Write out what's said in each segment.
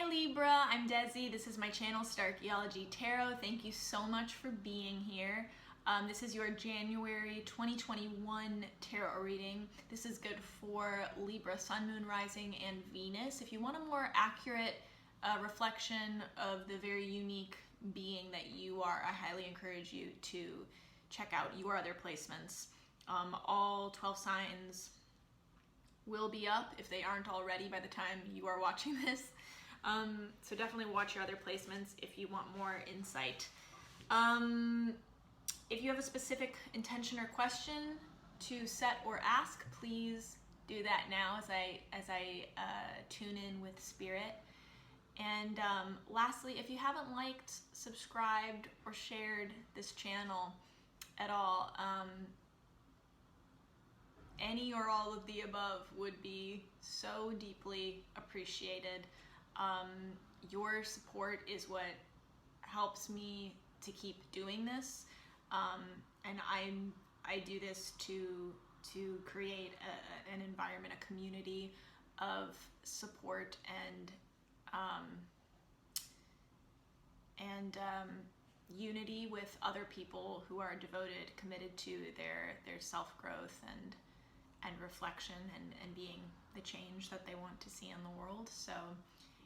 Hi Libra, I'm Desi. This is my channel Starchaeology Tarot. Thank you so much for being here. This is your January 2021 tarot reading. This is good for Libra, Sun, Moon, Rising, and Venus. If you want a more accurate reflection of the very unique being that you are, I highly encourage you to check out your other placements. All 12 signs will be up if they aren't already by the time you are watching this. So definitely watch your other placements if you want more insight. If you have a specific intention or question to set or ask, please do that now as I tune in with spirit. And lastly, if you haven't liked, subscribed, or shared this channel at all, any or all of the above would be so deeply appreciated. Your support is what helps me to keep doing this, and I do this to create an environment, a community of support and unity with other people who are devoted, committed to their self-growth and reflection and being the change that they want to see in the world. So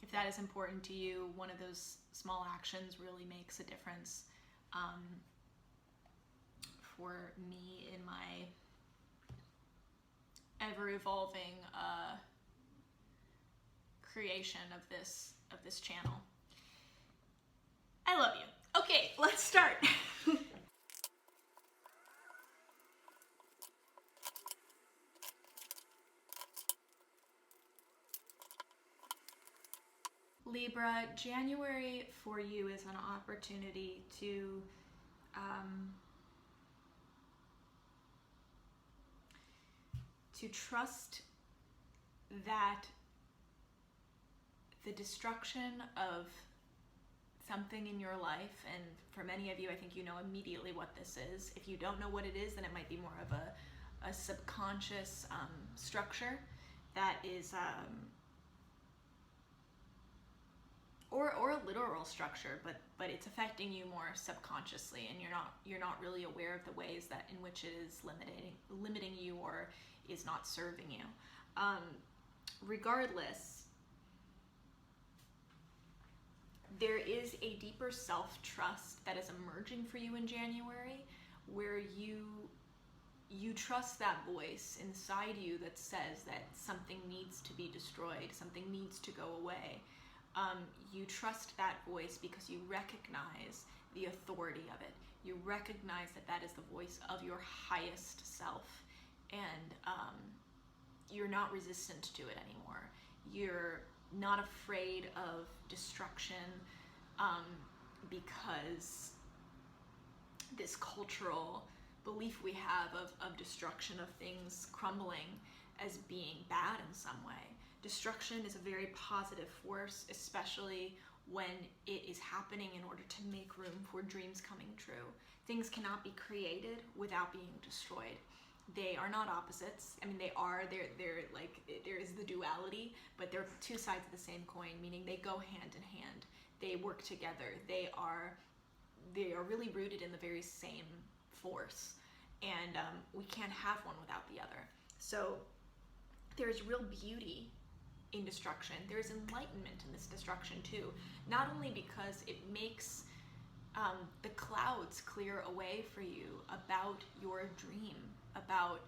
if that is important to you, one of those small actions really makes a difference for me in my ever-evolving creation of this channel. I love you. Okay, let's start. Libra, January for you is an opportunity to trust that the destruction of something in your life, and for many of you, I think you know immediately what this is. If you don't know what it is, then it might be more of a subconscious structure that is or a literal structure, but it's affecting you more subconsciously, and you're not really aware of the ways that in which it is limiting you or is not serving you. Regardless, there is a deeper self-trust that is emerging for you in January, where you trust that voice inside you that says that something needs to be destroyed, something needs to go away. You trust that voice because you recognize the authority of it. You recognize that that is the voice of your highest self, and you're not resistant to it anymore. You're not afraid of destruction because this cultural belief we have of destruction, of things crumbling as being bad in some way. Destruction is a very positive force, especially when it is happening in order to make room for dreams coming true. Things cannot be created without being destroyed. They are not opposites. I mean, they are. They're like, there is the duality, but they're two sides of the same coin, meaning they go hand in hand. They work together. They are really rooted in the very same force, and we can't have one without the other. So there's real beauty in destruction. There's enlightenment in this destruction too, not only because it makes the clouds clear away for you about your dream, about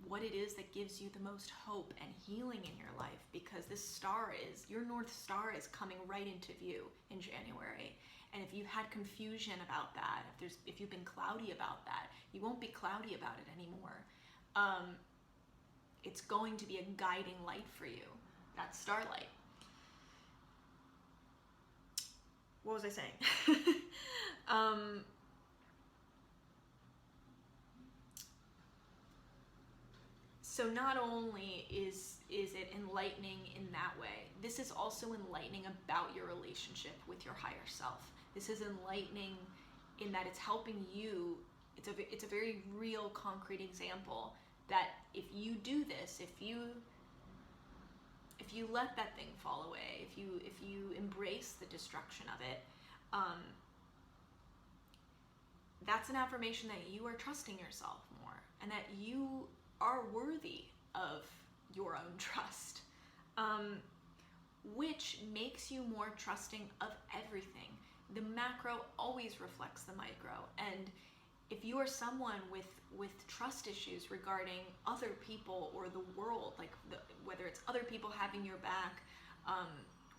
what it is that gives you the most hope and healing in your life, because this star your North Star is coming right into view in January. And if you've had confusion about that, if you've been cloudy about that, you won't be cloudy about it anymore. It's going to be a guiding light for you, that starlight. What was I saying? So not only is it enlightening in that way, this is also enlightening about your relationship with your higher self. This is enlightening in that it's helping you. It's a very real, concrete example that if you do this, if you if you let that thing fall away, if you embrace the destruction of it, that's an affirmation that you are trusting yourself more, and that you are worthy of your own trust, which makes you more trusting of everything. The macro always reflects the micro, and if you are someone with trust issues regarding other people or the world, like whether it's other people having your back,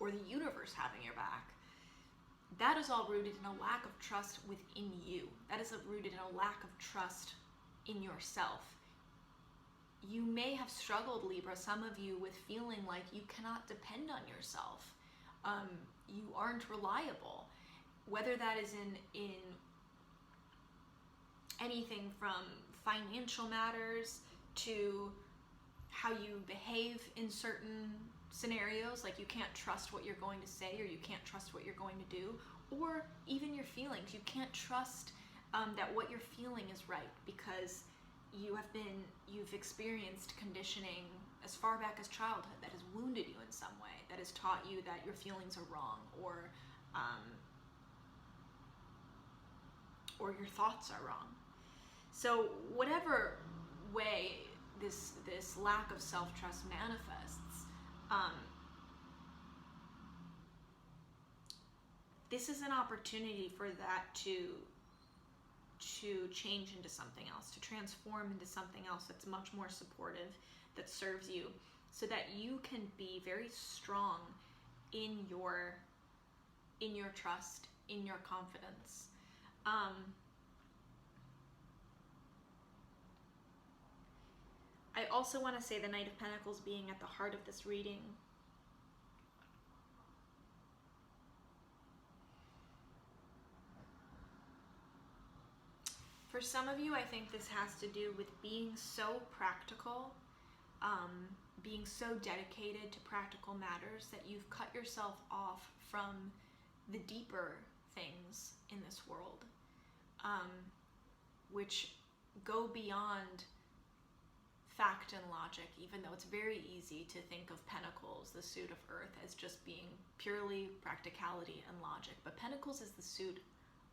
or the universe having your back, that is all rooted in a lack of trust within you. That is rooted in a lack of trust in yourself. You may have struggled, Libra, some of you, with feeling like you cannot depend on yourself. You aren't reliable. Whether that is in anything from financial matters to how you behave in certain scenarios, like you can't trust what you're going to say, or you can't trust what you're going to do, or even your feelings. You can't trust that what you're feeling is right, because you've experienced conditioning as far back as childhood that has wounded you in some way, that has taught you that your feelings are wrong, or your thoughts are wrong. So whatever way this lack of self-trust manifests, this is an opportunity for that to change into something else, to transform into something else that's much more supportive, that serves you, so that you can be very strong in your trust, in your confidence. I also want to say the Knight of Pentacles being at the heart of this reading. For some of you, I think this has to do with being so practical, being so dedicated to practical matters, that you've cut yourself off from the deeper things in this world, which go beyond fact and logic, even though it's very easy to think of Pentacles, the suit of Earth, as just being purely practicality and logic. But Pentacles is the suit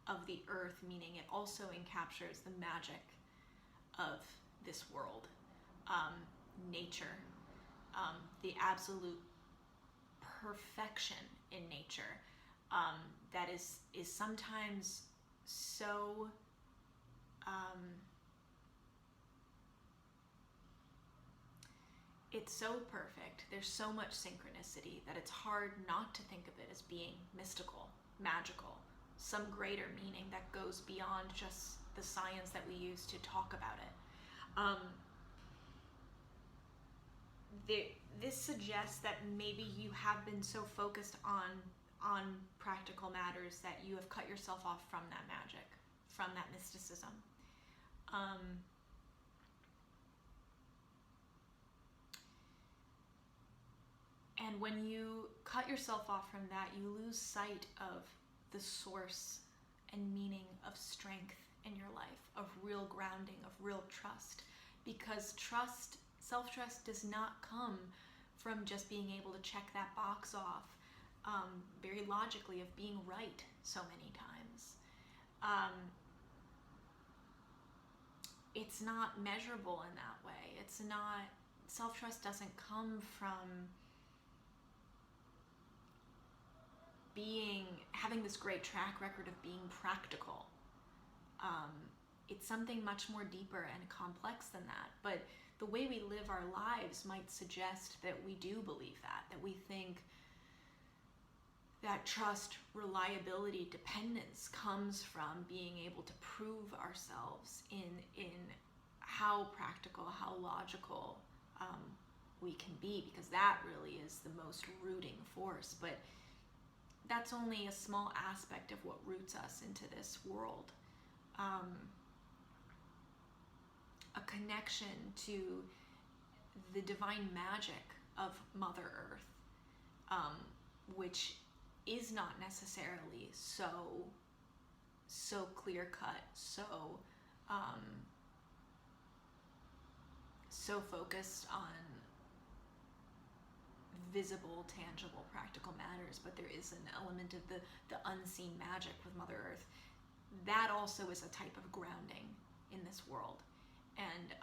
of the Earth, meaning it also encaptures the magic of this world, nature, the absolute perfection in nature, that is sometimes so it's so perfect, there's so much synchronicity, that it's hard not to think of it as being mystical, magical, some greater meaning that goes beyond just the science that we use to talk about it. This suggests that maybe you have been so focused on practical matters that you have cut yourself off from that magic, from that mysticism. And when you cut yourself off from that, you lose sight of the source and meaning of strength in your life, of real grounding, of real trust. Because trust, self-trust, does not come from just being able to check that box off very logically, of being right so many times. It's not measurable in that way. It's not, self-trust doesn't come from having this great track record of being practical. It's something much more deeper and complex than that. But the way we live our lives might suggest that we do believe that we think that trust, reliability, dependence comes from being able to prove ourselves in how practical, how logical we can be, because that really is the most rooting force. But that's only a small aspect of what roots us into this world. A connection to the divine magic of Mother Earth, which is not necessarily so clear-cut, so focused on visible, tangible, practical matters, but there is an element of the unseen magic with Mother Earth. That also is a type of grounding in this world. And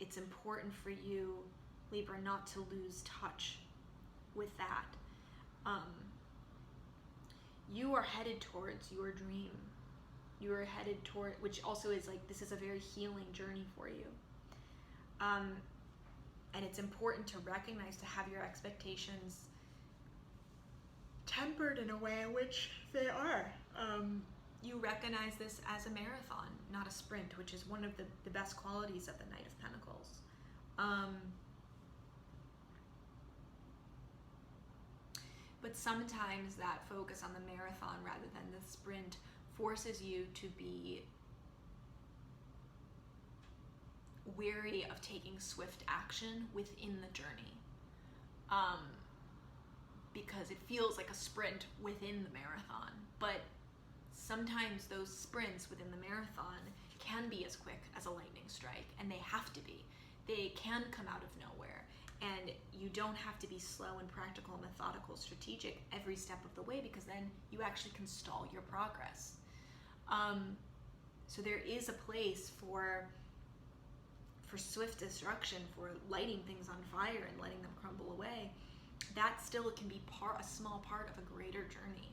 it's important for you, Libra, not to lose touch with that. You are headed towards your dream. You are headed toward, which also is like, this is a very healing journey for you. And it's important to recognize, to have your expectations tempered in a way in which they are. You recognize this as a marathon, not a sprint, which is one of the best qualities of the Knight of Pentacles. But sometimes that focus on the marathon rather than the sprint forces you to be wary of taking swift action within the journey. Because it feels like a sprint within the marathon, but sometimes those sprints within the marathon can be as quick as a lightning strike, and they have to be. They can come out of nowhere, and you don't have to be slow and practical, methodical, strategic every step of the way, because then you actually can stall your progress. So there is a place for swift destruction, for lighting things on fire and letting them crumble away. That still can be a small part of a greater journey.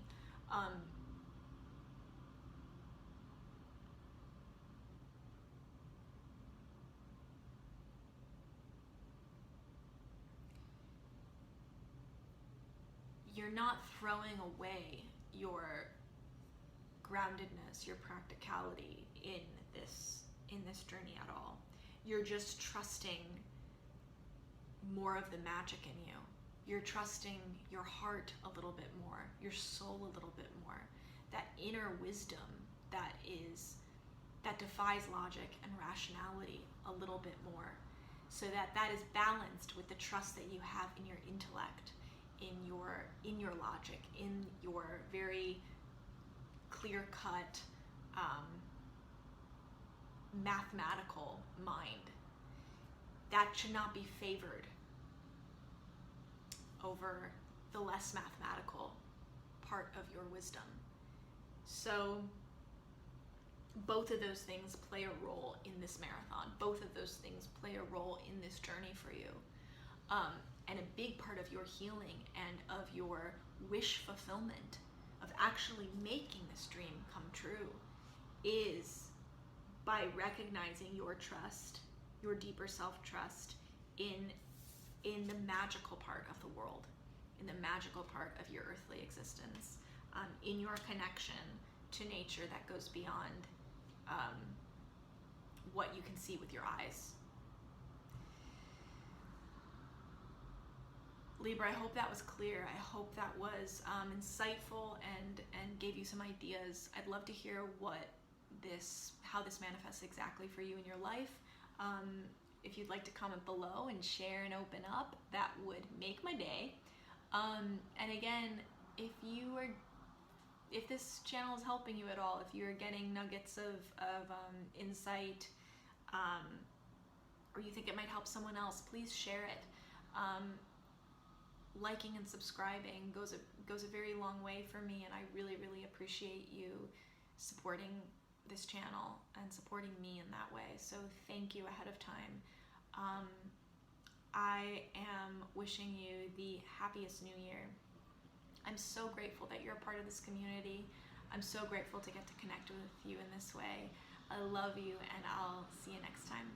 You're not throwing away your groundedness, your practicality in this journey at all. You're just trusting more of the magic in you. You're trusting your heart a little bit more, your soul a little bit more, that inner wisdom that defies logic and rationality a little bit more, so that is balanced with the trust that you have in your intellect, in your logic, in your very clear-cut mathematical mind. That should not be favored over the less mathematical part of your wisdom. So both of those things play a role in this marathon. Both of those things play a role in this journey for you. And a big part of your healing and of your wish fulfillment, of actually making this dream come true, is by recognizing your trust, your deeper self-trust in the magical part of the world, in the magical part of your earthly existence, in your connection to nature that goes beyond what you can see with your eyes. Libra, I hope that was clear. I hope that was insightful and gave you some ideas. I'd love to hear how this manifests exactly for you in your life. If you'd like to comment below and share and open up, that would make my day. And again, if this channel is helping you at all, if you're getting nuggets of insight, or you think it might help someone else, please share it. Liking and subscribing goes a very long way for me, and I really, really appreciate you supporting this channel and supporting me in that way. So thank you ahead of time. I am wishing you the happiest new year. I'm so grateful that you're a part of this community. I'm so grateful to get to connect with you in this way. I love you, and I'll see you next time.